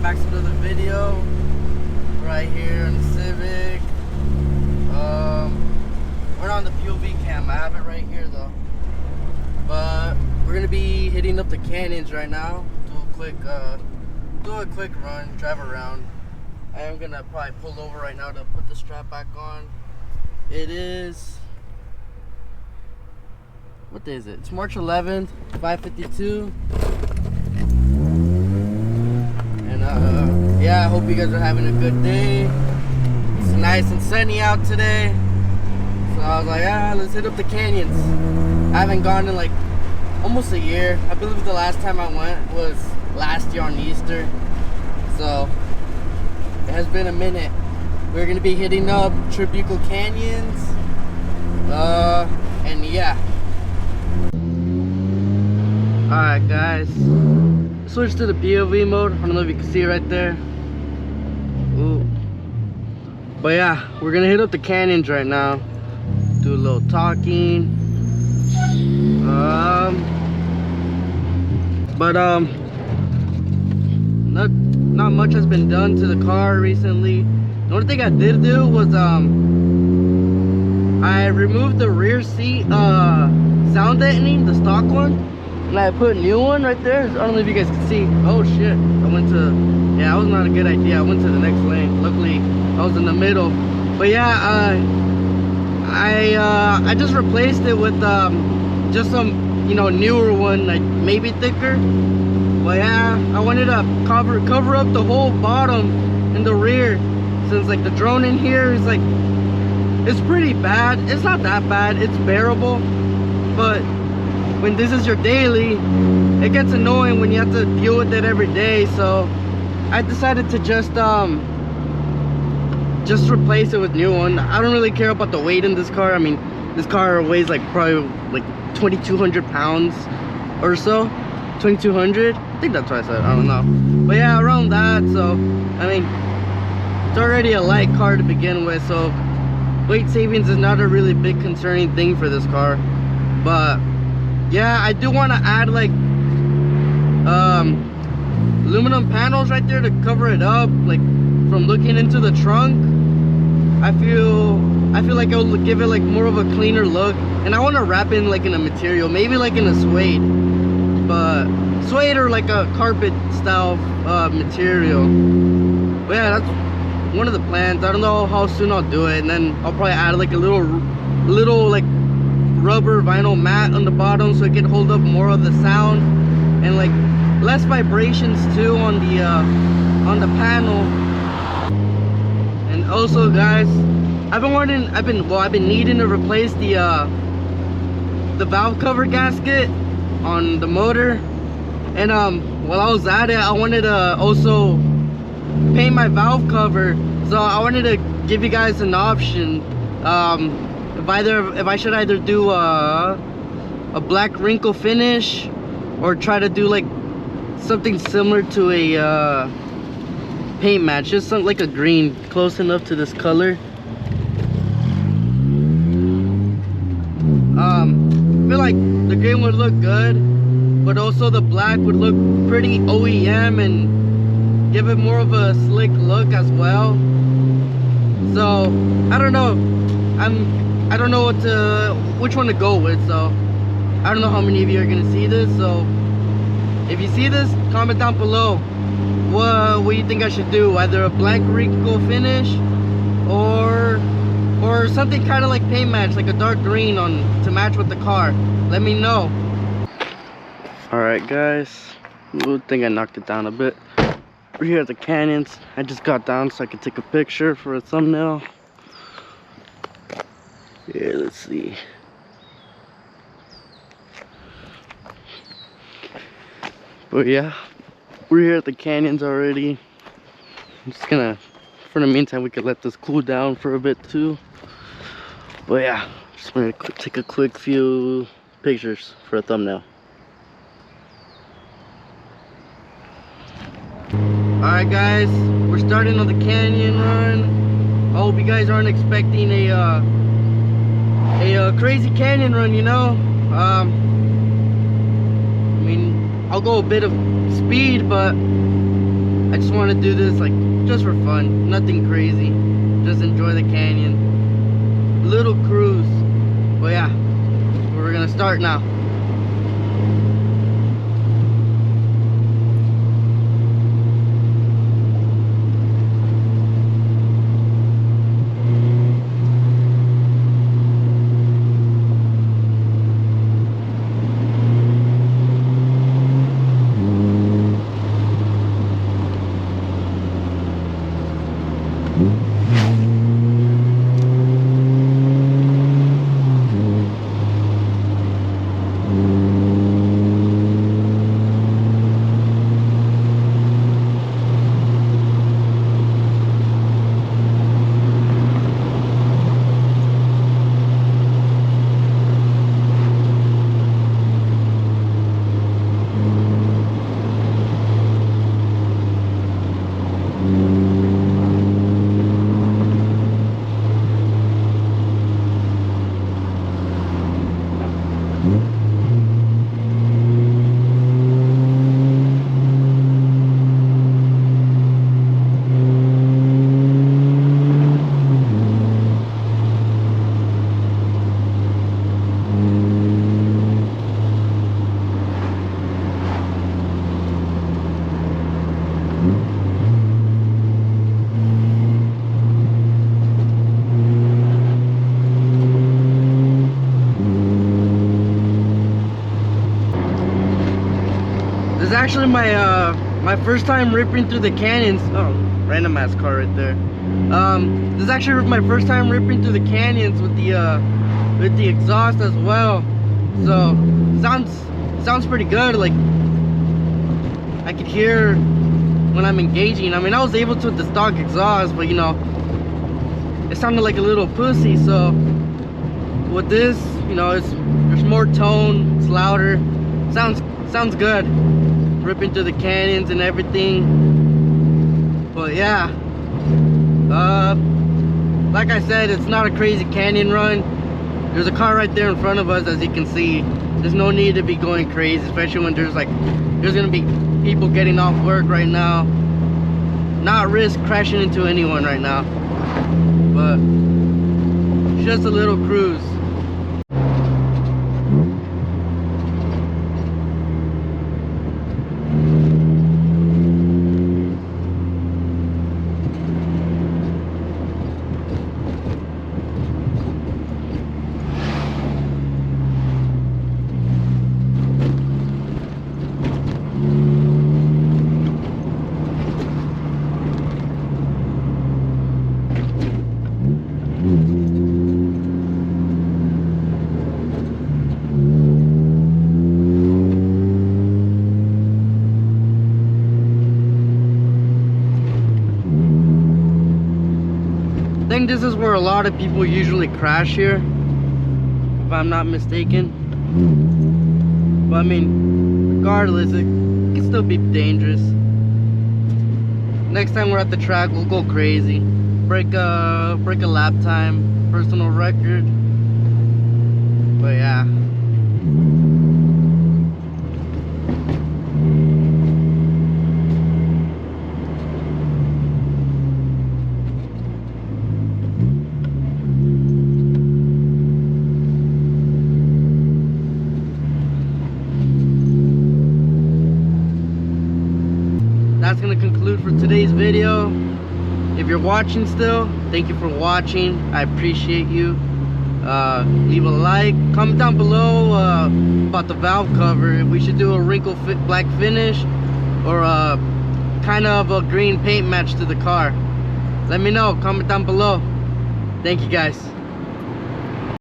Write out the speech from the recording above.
back to another video right here in the Civic. We're not on the POV cam. I have it right here though. But we're gonna be hitting up the canyons right now. Do a quick run, drive around. I am gonna probably pull over right now to put the strap back on. It is, what day is it? It's March 11th, 5:52. And yeah, I hope you guys are having a good day. It's nice and sunny out today. So I was like, let's hit up the canyons. I haven't gone in like almost a year. I believe the last time I went was last year on Easter. So it has been a minute. We're gonna be hitting up Tribuco Canyons. And yeah. Alright guys. Switch to the POV mode. I don't know if you can see it right there. Ooh. But yeah, we're gonna hit up the canyons right now. Do a little talking. Not much has been done to the car recently. The only thing I did do was I removed the rear seat sound deadening, the stock one, and I put a new one right there. I don't know if you guys can see. Oh shit, I went to, yeah, that was not a good idea. I went to the next lane. Luckily I was in the middle. But yeah, I just replaced it with just some, you know, newer one, like maybe thicker. But yeah, I wanted to cover up the whole bottom and the rear, since like the drone in here is like, it's pretty bad. It's not that bad, it's bearable, but when this is your daily, it gets annoying when you have to deal with it every day. So I decided to just replace it with new one. I don't really care about the weight in this car. I mean, this car weighs like probably like 2,200 pounds or so. 2,200, I think that's what I said, I don't know. But yeah, around that. So I mean, it's already a light car to begin with, so weight savings is not a really big concerning thing for this car. But yeah, I do want to add like aluminum panels right there to cover it up, like from looking into the trunk. I feel like it'll give it like more of a cleaner look. And I want to wrap in like in a material, maybe like in a suede, but suede or like a carpet style material. But yeah, that's one of the plans. I don't know how soon I'll do it, and then I'll probably add like a little like rubber vinyl mat on the bottom so it can hold up more of the sound and like less vibrations too on the panel. And also guys, I've been needing to replace the valve cover gasket on the motor. And while I was at it, I wanted to also paint my valve cover. So I wanted to give you guys an option. If I should either do a black wrinkle finish or try to do like something similar to a paint match, just something like a green, close enough to this color. I feel like the green would look good, but also the black would look pretty OEM and give it more of a slick look as well. So I don't know. I don't know which one to go with. So I don't know how many of you are gonna see this. So if you see this, comment down below what you think I should do. Either a black wrinkle finish or something kind of like paint match, like a dark green to match with the car. Let me know. Alright guys, I think I knocked it down a bit. We're here at the canyons. I just got down so I could take a picture for a thumbnail. Yeah, let's see. But yeah, we're here at the canyons already. I'm just gonna, for the meantime, we could let this cool down for a bit too. But yeah, just wanted to take a quick few pictures for a thumbnail. Alright guys, we're starting on the canyon run. I hope you guys aren't expecting a crazy canyon run, you know. I mean, I'll go a bit of speed, but I just want to do this like just for fun, nothing crazy, just enjoy the canyon, little cruise. But yeah, we're gonna start now. This is actually my first time ripping through the canyons. Oh, random ass car right there. This is actually my first time ripping through the canyons with the exhaust as well. So sounds pretty good. Like I could hear when I'm engaging. I mean, I was able to with the stock exhaust, but you know, it sounded like a little pussy. So with this, you know, there's more tone, it's louder, sounds good, ripping through the canyons and everything. But yeah, like I said, it's not a crazy canyon run. There's a car right there in front of us, as you can see. There's no need to be going crazy, especially when there's gonna be people getting off work right now. Not risk crashing into anyone right now, but just a little cruise. I think this is where a lot of people usually crash here, if I'm not mistaken. But I mean, regardless, it can still be dangerous. Next time we're at the track, we'll go crazy. Break a lap time, personal record. But yeah. That's gonna conclude for today's video. If you're watching still, thank you for watching. I appreciate you. Leave a like, comment down below about the valve cover, if we should do a wrinkle fit black finish or kind of a green paint match to the car. Let me know, comment down below. Thank you guys.